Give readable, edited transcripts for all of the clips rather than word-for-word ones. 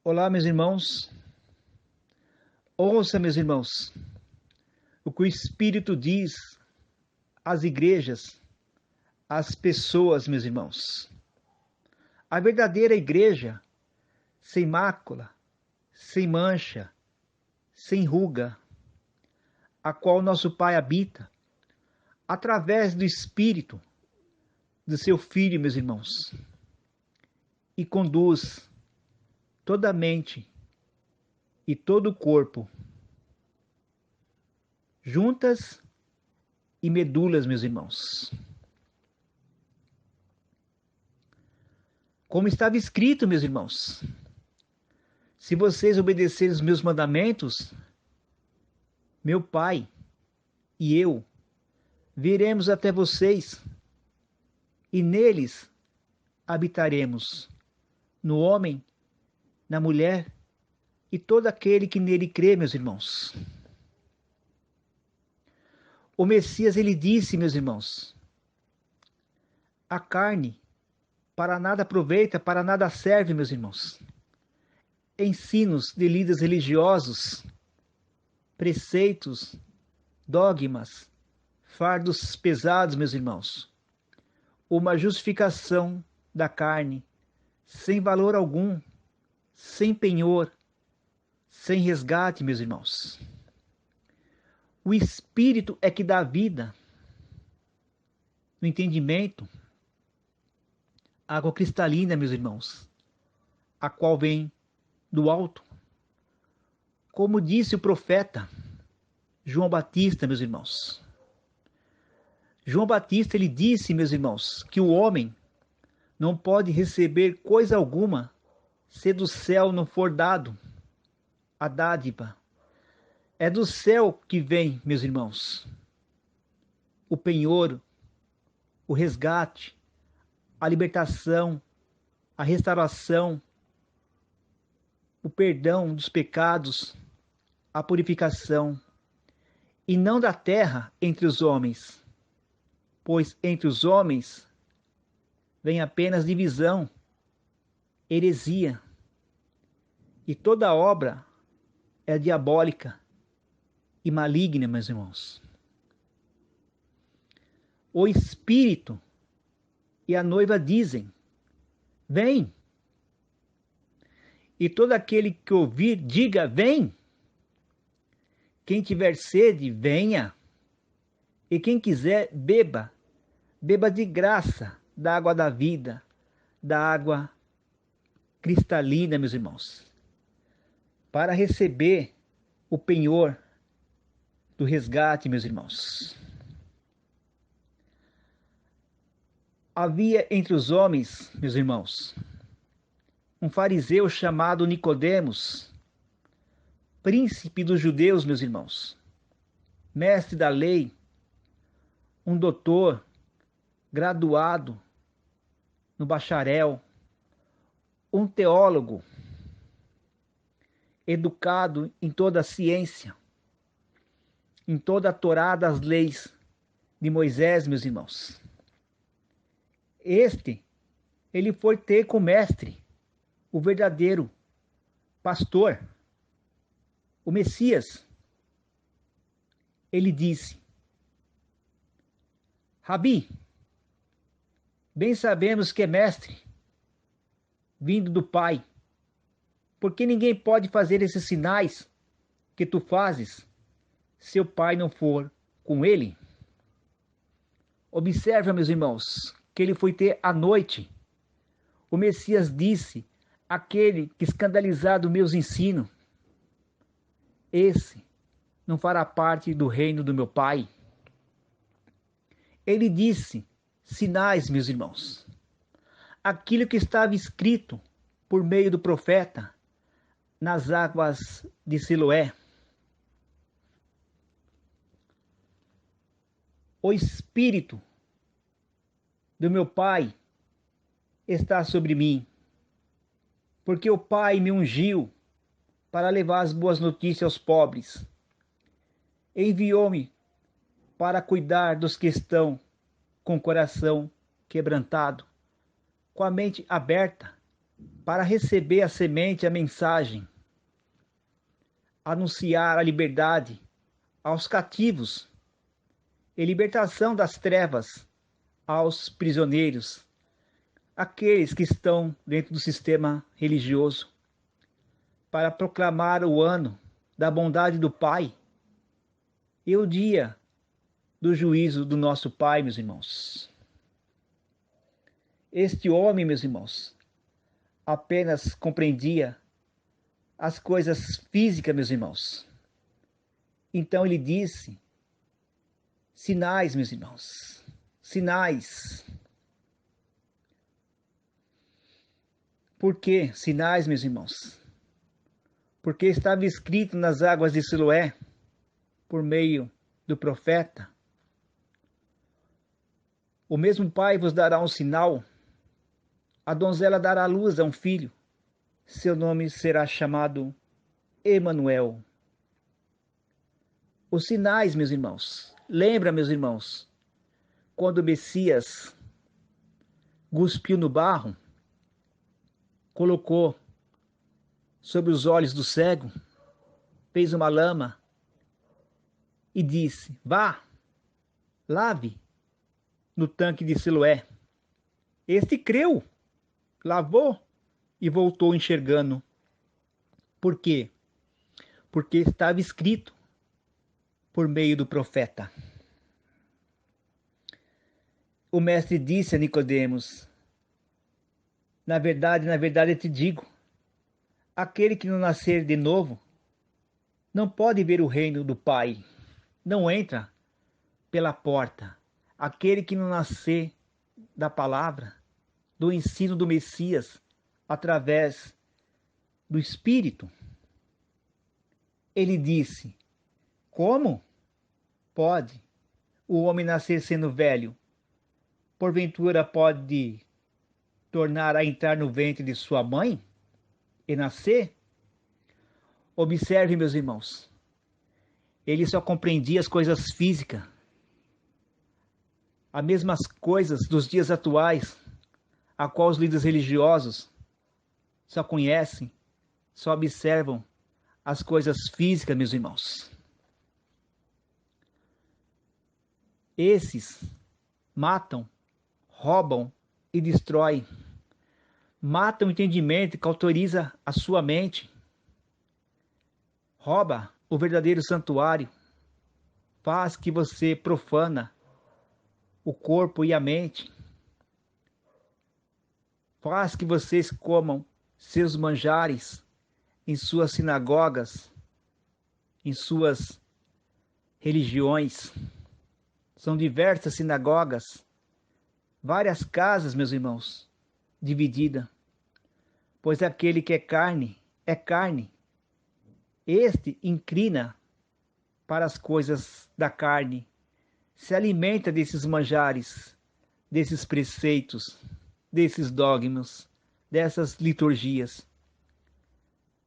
Olá, meus irmãos. Ouça, meus irmãos, o que o Espírito diz às igrejas, às pessoas, meus irmãos. A verdadeira igreja, sem mácula, sem mancha, sem ruga, a qual nosso Pai habita, através do Espírito do seu Filho, meus irmãos, e conduz toda a mente e todo o corpo, juntas e medulas, meus irmãos. Como estava escrito, meus irmãos, se vocês obedecerem os meus mandamentos, meu Pai e eu viremos até vocês e neles habitaremos, no homem, na mulher e todo aquele que nele crê, meus irmãos. O Messias, ele disse, meus irmãos, a carne para nada aproveita, para nada serve, meus irmãos. Ensinos de líderes religiosos, preceitos, dogmas, fardos pesados, meus irmãos. Uma justificação da carne, sem valor algum, sem penhor, sem resgate, meus irmãos. O Espírito é que dá vida, no entendimento, água cristalina, meus irmãos, a qual vem do alto. Como disse o profeta João Batista, meus irmãos. João Batista, ele disse, meus irmãos, que o homem não pode receber coisa alguma se do céu não for dado a dádiva. É do céu que vem, meus irmãos, o penhor, o resgate, a libertação, a restauração, o perdão dos pecados, a purificação, e não da terra entre os homens, pois entre os homens vem apenas divisão, heresia, e toda obra é diabólica e maligna, meus irmãos. O Espírito e a noiva dizem: vem. E todo aquele que ouvir, diga: vem. Quem tiver sede, venha. E quem quiser, beba. Beba de graça da água da vida, da água cristalina, meus irmãos, para receber o penhor do resgate, meus irmãos. Havia entre os homens, meus irmãos, um fariseu chamado Nicodemos, príncipe dos judeus, meus irmãos, mestre da lei, um doutor, graduado no bacharel, um teólogo, educado em toda a ciência, em toda a Torá das leis de Moisés, meus irmãos. Ele foi ter com o mestre, o verdadeiro pastor, o Messias. Ele disse: Rabi, bem sabemos que é mestre, vindo do Pai, porque ninguém pode fazer esses sinais que tu fazes se o Pai não for com ele. Observa, meus irmãos, que ele foi ter à noite. O Messias disse: aquele que escandalizar dos meus ensinos, esse não fará parte do reino do meu Pai. Ele disse: sinais, meus irmãos, aquilo que estava escrito por meio do profeta nas águas de Siloé. O Espírito do meu Pai está sobre mim, porque o Pai me ungiu para levar as boas notícias aos pobres. Enviou-me para cuidar dos que estão com o coração quebrantado, com a mente aberta para receber a semente, a mensagem, anunciar a liberdade aos cativos e libertação das trevas aos prisioneiros, aqueles que estão dentro do sistema religioso, para proclamar o ano da bondade do Pai e o dia do juízo do nosso Pai, meus irmãos. Este homem, meus irmãos, apenas compreendia as coisas físicas, meus irmãos. Então ele disse: sinais, meus irmãos, sinais. Por que sinais, meus irmãos? Porque estava escrito nas águas de Siloé, por meio do profeta: o mesmo Pai vos dará um sinal, a donzela dará à luz a um filho, seu nome será chamado Emanuel. Os sinais, meus irmãos. Lembra, meus irmãos, quando o Messias cuspiu no barro, colocou sobre os olhos do cego, fez uma lama e disse: vá, lave no tanque de Siloé. Este creu, lavou e voltou enxergando. Por quê? Porque estava escrito por meio do profeta. O mestre disse a Nicodemos: na verdade eu te digo, aquele que não nascer de novo não pode ver o reino do Pai. Não entra pela porta. Aquele que não nascer da palavra, do ensino do Messias, através do Espírito. Ele disse: como pode o homem nascer sendo velho? Porventura pode tornar a entrar no ventre de sua mãe e nascer? Observe, meus irmãos, ele só compreendia as coisas físicas, as mesmas coisas dos dias atuais, a qual os líderes religiosos só conhecem, só observam as coisas físicas, meus irmãos. Esses matam, roubam e destroem. Matam o entendimento que autoriza a sua mente. Rouba o verdadeiro santuário. Faz que você profana o corpo e a mente. Faz que vocês comam seus manjares em suas sinagogas, em suas religiões. São diversas sinagogas, várias casas, meus irmãos, dividida. Pois aquele que é carne, este inclina para as coisas da carne, se alimenta desses manjares, desses preceitos, desses dogmas, dessas liturgias.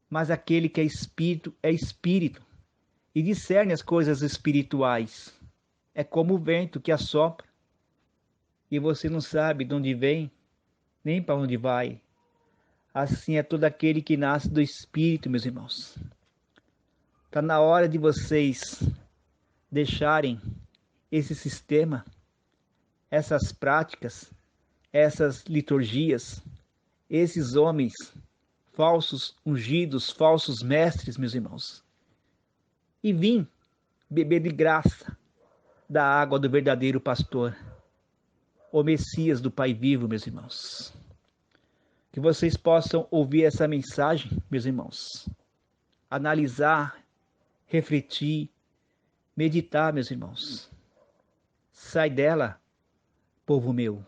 Mas aquele que é espírito e discerne as coisas espirituais. É como o vento que assopra e você não sabe de onde vem, nem para onde vai. Assim é todo aquele que nasce do Espírito, meus irmãos. Está na hora de vocês deixarem esse sistema, essas práticas, essas liturgias, esses homens falsos ungidos, falsos mestres, meus irmãos. E vim beber de graça da água do verdadeiro pastor, o Messias do Pai vivo, meus irmãos. Que vocês possam ouvir essa mensagem, meus irmãos. Analisar, refletir, meditar, meus irmãos. Sai dela, povo meu.